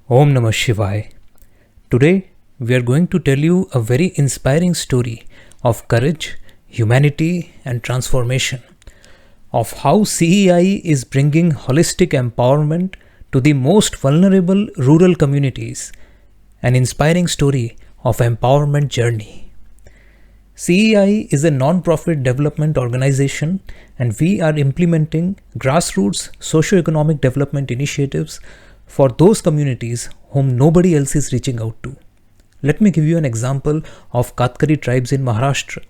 Om Namah Shivaya. Today we are going to tell you a very inspiring story of courage, humanity and transformation, of how CEI is bringing holistic empowerment to the most vulnerable rural communities, an inspiring story of empowerment journey. CEI is a non-profit development organization and we are implementing grassroots socio-economic development initiatives for those communities whom nobody else is reaching out to. Let me give you an example of Katkari tribes in Maharashtra.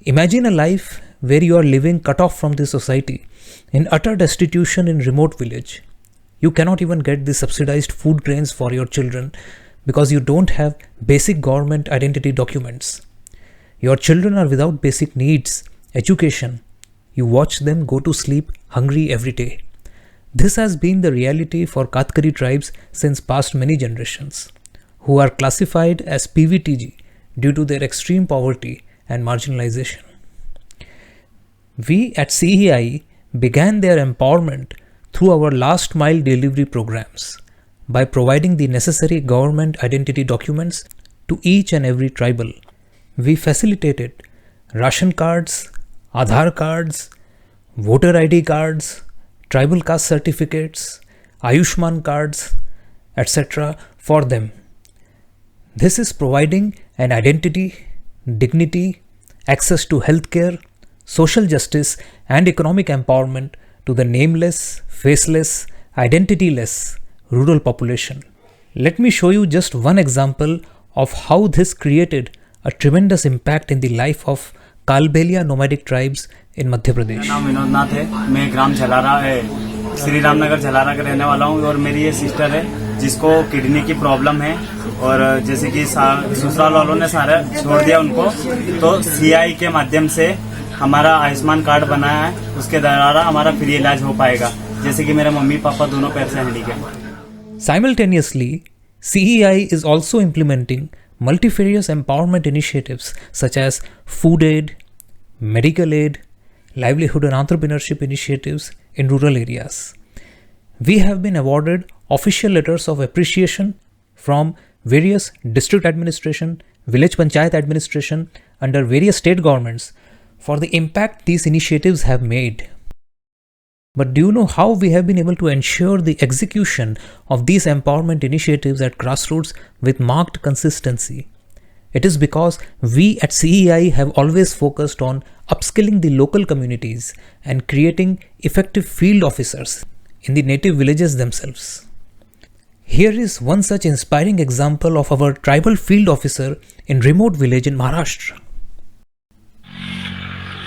Imagine a life where you are living cut off from the society, in utter destitution in remote village. You cannot even get the subsidized food grains for your children because you don't have basic government identity documents. Your children are without basic needs, education. You watch them go to sleep hungry every day. This has been the reality for Katkari tribes since past many generations, who are classified as PVTG due to their extreme poverty and marginalization. We at CEI began their empowerment through our last mile delivery programs by providing the necessary government identity documents to each and every tribal. We facilitated ration cards, Aadhaar cards, voter ID cards, tribal caste certificates, Ayushman cards, etc. for them. This is providing an identity, dignity, access to healthcare, social justice and economic empowerment to the nameless, faceless, identityless rural population. Let me show you just one example of how this created a tremendous impact in the life of Kalbelia nomadic tribes in Madhya Pradesh. मेरा नाम विनोद नाथ है। मैं ग्राम झलारा है, श्री रामनगर झलारा का रहने वाला हूँ और मेरी ये सिस्टर है जिसको किडनी की प्रॉब्लम है और जैसे कि ससुराल वालों ने सारा छोड़ दिया उनको, तो सीआई के माध्यम से हमारा आयुष्मान कार्ड बनाया है, उसके द्वारा हमारा फ्री इलाज हो पाएगा, जैसे कि मेरे मम्मी पापा दोनों पैर से handicap. Simultaneously, CEI is also implementing multifarious empowerment initiatives such as food aid, medical aid, livelihood and entrepreneurship initiatives in rural areas. We have been awarded official letters of appreciation from various district administration, village panchayat administration under various state governments for the impact these initiatives have made. But do you know how we have been able to ensure the execution of these empowerment initiatives at grassroots with marked consistency? It is because we at CEI have always focused on upskilling the local communities and creating effective field officers in the native villages themselves. Here is one such inspiring example of our tribal field officer in remote village in Maharashtra.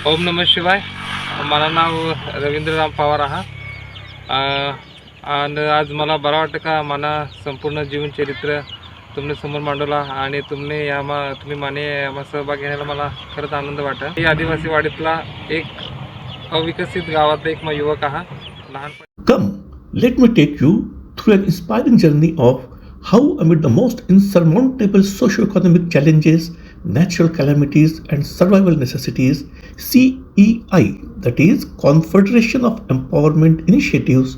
ओम नमः शिवाय. मला नाव रवींद्रराम पवार आहे आणि आज मला बरं वाटतं का मला संपूर्ण जीवन चरित्र तुमने समोर मांडवला आणि तुम्ही माने यामा सहभाग घेण्याला मला खरंच आनंद वाटला. ही आदिवासी वाडीतला एक अविकसित गावातला एक युवक आहे. लहानपणी Come, let me take you through an inspiring journey of how amid the most insurmountable socio-economic challenges, natural calamities and survival necessities, CEI, that is Confederation of Empowerment Initiatives,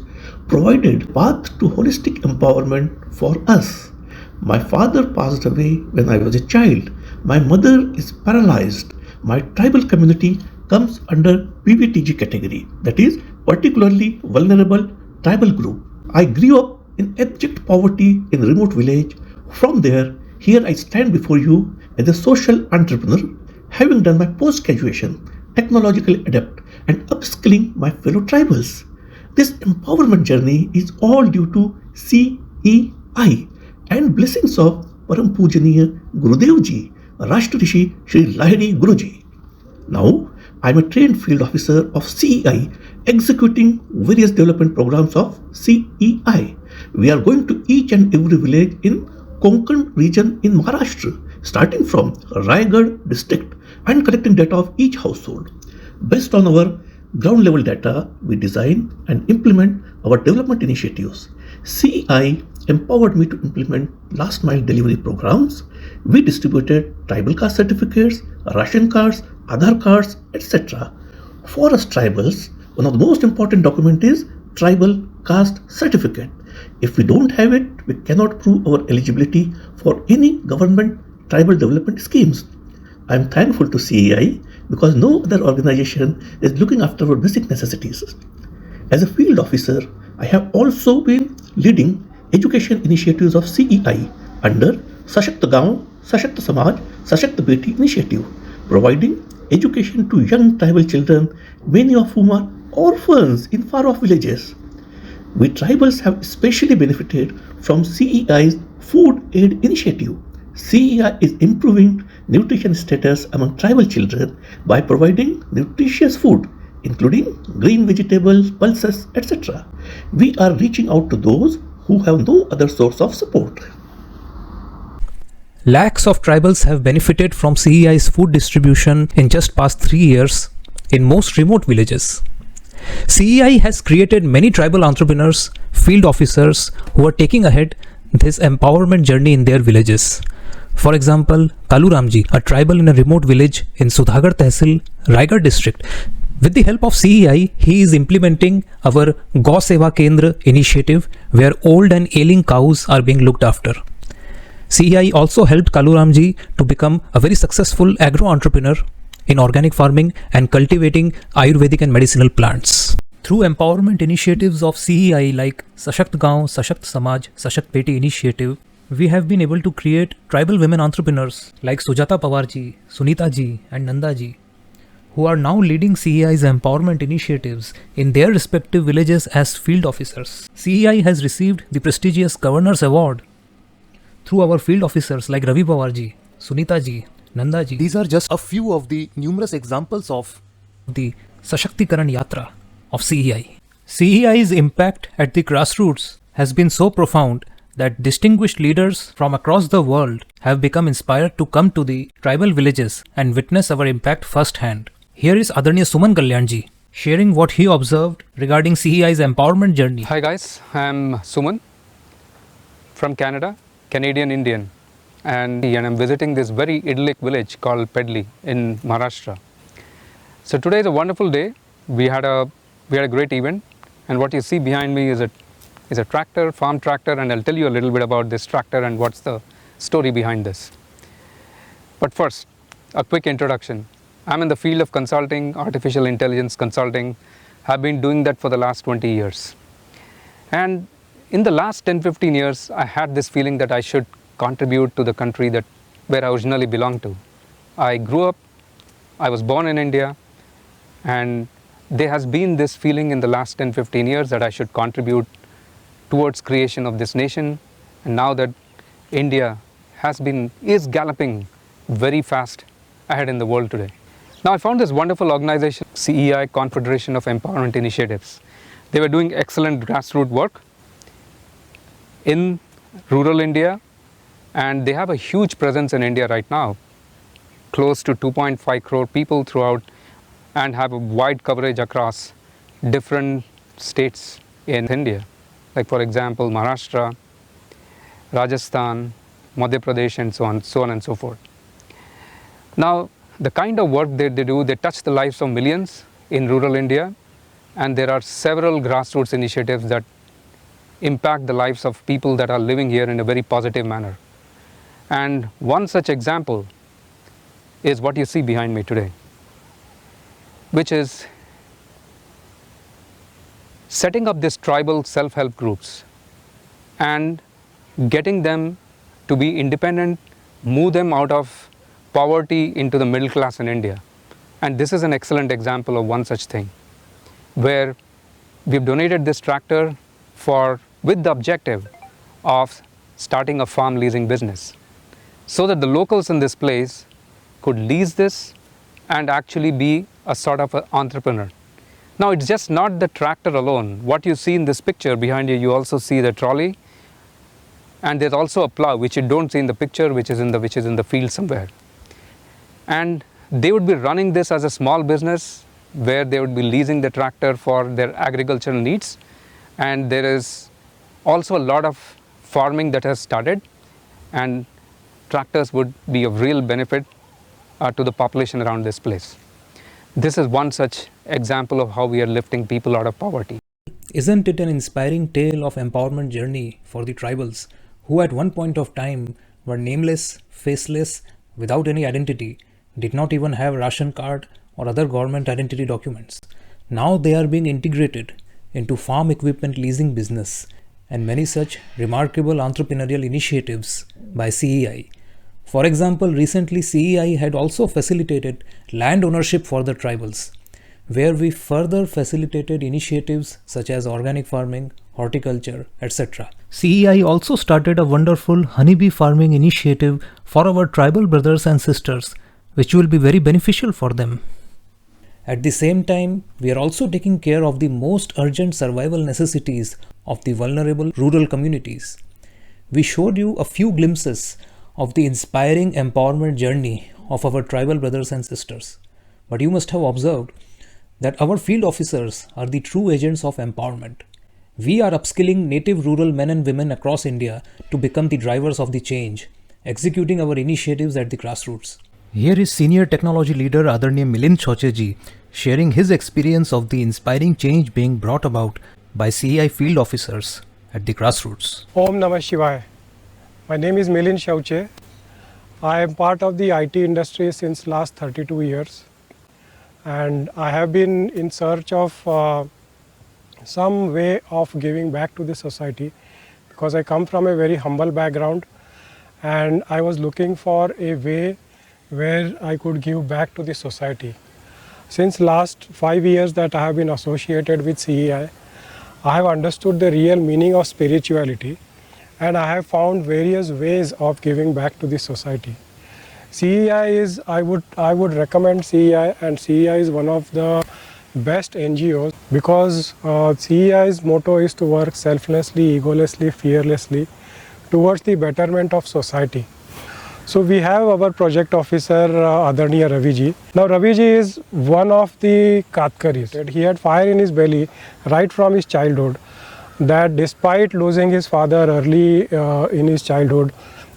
provided path to holistic empowerment for us. My father passed away when I was a child. My mother is paralyzed. My tribal community comes under PVTG category, that is particularly vulnerable tribal group. I grew up in abject poverty in a remote village. From there, here I stand before you as a social entrepreneur, having done my post-graduation, technological adept and upskilling my fellow tribals. This empowerment journey is all due to CEI and blessings of Param Pujaniya Gurudev Ji, Rashtrishi Shri Lahiri Guruji. Now, I am a trained field officer of CEI executing various development programs of CEI. We are going to each and every village in Konkan region in Maharashtra, starting from Raigad district and collecting data of each household. Based on our ground level data, we design and implement our development initiatives. CEI empowered me to implement last mile delivery programs. We distributed tribal caste certificates, ration cards, Aadhaar cards, etc. For us tribals, one of the most important documents is tribal caste certificate. If we don't have it, we cannot prove our eligibility for any government tribal development schemes. I am thankful to CEI because no other organization is looking after our basic necessities. As a field officer, I have also been leading education initiatives of CEI under सशक्त गांव, सशक्त समाज, सशक्त बेटी initiative, providing education to young tribal children, many of whom are orphans in far-off villages. We tribals have especially benefited from CEI's Food Aid Initiative. CEI is improving nutrition status among tribal children by providing nutritious food, including green vegetables, pulses, etc. We are reaching out to those who have no other source of support. Lakhs of tribals have benefited from CEI's food distribution in just past 3 years in most remote villages. CEI has created many tribal entrepreneurs, field officers who are taking ahead this empowerment journey in their villages. For example, 𝐾𝐨𝐧𝐚𝐭, a tribal in a remote village in Sudhagar Tehsil, Raigad district. With the help of CEI, he is implementing our गौ सेवा केंद्र initiative where old and ailing cows are being looked after. CEI also helped 𝐾𝐨𝐺 to become a very successful agro-entrepreneur in organic farming and cultivating Ayurvedic and medicinal plants. Through empowerment initiatives of CEI like सशक्त गांव, सशक्त समाज, सशक्त बेटी initiative, we have been able to create tribal women entrepreneurs like Sujata Pawar ji, Sunita ji and Nanda ji, who are now leading CEI's empowerment initiatives in their respective villages as field officers. CEI has received the prestigious Governor's Award through our field officers like Ravi Pawar ji, Sunita ji, Nanda ji. These are just a few of the numerous examples of the Sashaktikarana Yatra of CEI. CEI's impact at the grassroots has been so profound that distinguished leaders from across the world have become inspired to come to the tribal villages and witness our impact firsthand. Here is Adarniya Suman Kalyanji sharing what he observed regarding CEI's empowerment journey. Hi guys, I'm Suman from Canada, Canadian Indian, and I'm visiting this very idyllic village called Pedli in Maharashtra. So today is a wonderful day. We had a great event, and what you see behind me is a tractor, farm tractor, and I'll tell you a little bit about this tractor and what's the story behind this. But first, a quick introduction. I'm in the field of consulting, artificial intelligence consulting. Have been doing that for the last 20 years. And in the last 10-15 years, I had this feeling that I should contribute to the country where I originally belonged to. I grew up, I was born in India, and there has been this feeling in the last 10-15 years that I should contribute towards creation of this nation. And now that India is galloping very fast ahead in the world today. Now I found this wonderful organization, CEI, Confederation of Empowerment Initiatives. They were doing excellent grassroots work in rural India, and they have a huge presence in India right now, close to 2.5 crore people throughout, and have a wide coverage across different states in India, like for example Maharashtra, Rajasthan, Madhya Pradesh, and so on and so forth. Now the kind of work that they do, they touch the lives of millions in rural India, and there are several grassroots initiatives that impact the lives of people that are living here in a very positive manner. And one such example is what you see behind me today, which is setting up these tribal self-help groups and getting them to be independent, move them out of poverty into the middle class in India. And this is an excellent example of one such thing, where we've donated this tractor with the objective of starting a farm leasing business, so that the locals in this place could lease this and actually be a sort of an entrepreneur. Now it's just not the tractor alone. What you see in this picture behind you, you also see the trolley, and there's also a plow which you don't see in the picture, which is in the field somewhere. And they would be running this as a small business where they would be leasing the tractor for their agricultural needs. And there is also a lot of farming that has started, and tractors would be of real benefit to the population around this place. This is one such example of how we are lifting people out of poverty. Isn't it an inspiring tale of empowerment journey for the tribals who at one point of time were nameless, faceless, without any identity, did not even have ration card or other government identity documents? Now they are being integrated into farm equipment leasing business and many such remarkable entrepreneurial initiatives by CEI. For example, recently CEI had also facilitated land ownership for the tribals, where we further facilitated initiatives such as organic farming, horticulture, etc. CEI also started a wonderful honeybee farming initiative for our tribal brothers and sisters, which will be very beneficial for them. At the same time, we are also taking care of the most urgent survival necessities of the vulnerable rural communities. We showed you a few glimpses of the inspiring empowerment journey of our tribal brothers and sisters. But you must have observed that our field officers are the true agents of empowerment. We are upskilling native rural men and women across India to become the drivers of the change, executing our initiatives at the grassroots. Here is Senior Technology Leader Adarniya Milind Chauche sharing his experience of the inspiring change being brought about by CEI field officers at the grassroots. Om Namah Shivaya. My name is Milind Chauche. I am part of the IT industry since last 32 years. And I have been in search of some way of giving back to the society, because I come from a very humble background and I was looking for a way where I could give back to the society. Since last 5 years that I have been associated with CEI, I have understood the real meaning of spirituality and I have found various ways of giving back to the society. CEI is, I would recommend CEI, and CEI is one of the best NGOs because CEI's motto is to work selflessly, egolessly, fearlessly towards the betterment of society. So we have our project officer Adarniya Raviji. Now Raviji is one of the Kathkaris. He had fire in his belly right from his childhood, that despite losing his father early in his childhood,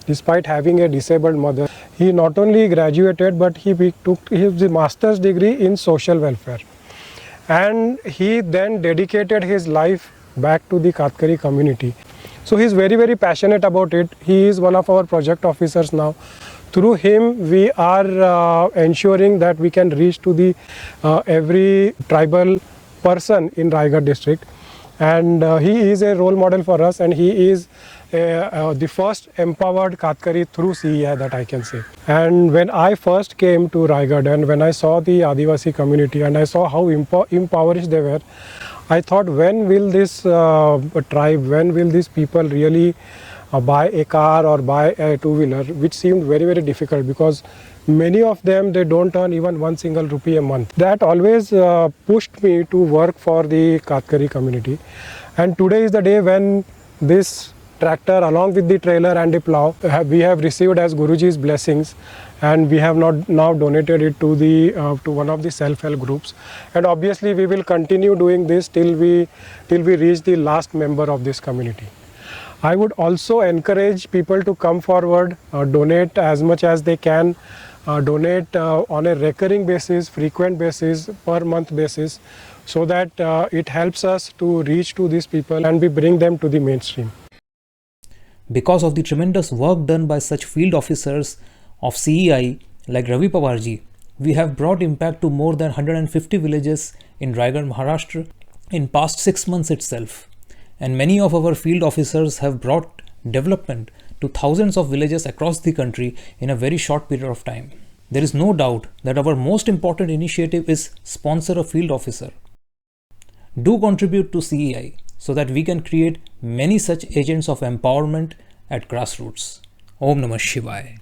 despite having a disabled mother, he not only graduated but he took his master's degree in social welfare. And he then dedicated his life back to the Kathkari community. So he is very, very passionate about it. He is one of our project officers now. Through him, we are ensuring that we can reach to the every tribal person in Raigad district. And he is a role model for us, and he is the first empowered Kathkari through CEI, that I can say. And when I first came to Raigad and when I saw the Adivasi community and I saw how impoverished they were, I thought, when will this tribe, when will these people really buy a car or buy a two-wheeler, which seemed very, very difficult because many of them, they don't earn even 1 single rupee a month. That always pushed me to work for the Kathkari community. And today is the day when this tractor along with the trailer and the plow we have received as Guruji's blessings, and we have now donated it to the to one of the self-help groups. And obviously we will continue doing this till we reach the last member of this community. I would also encourage people to come forward, donate as much as they can, donate on a recurring basis, frequent basis, per month basis, so that it helps us to reach to these people and we bring them to the mainstream. Because of the tremendous work done by such field officers of CEI like Ravi Pawarji, we have brought impact to more than 150 villages in Raigad, Maharashtra in past 6 months itself. And many of our field officers have brought development to thousands of villages across the country in a very short period of time. There is no doubt that our most important initiative is sponsor a field officer. Do contribute to CEI so that we can create many such agents of empowerment at grassroots. Om Namah Shivaya.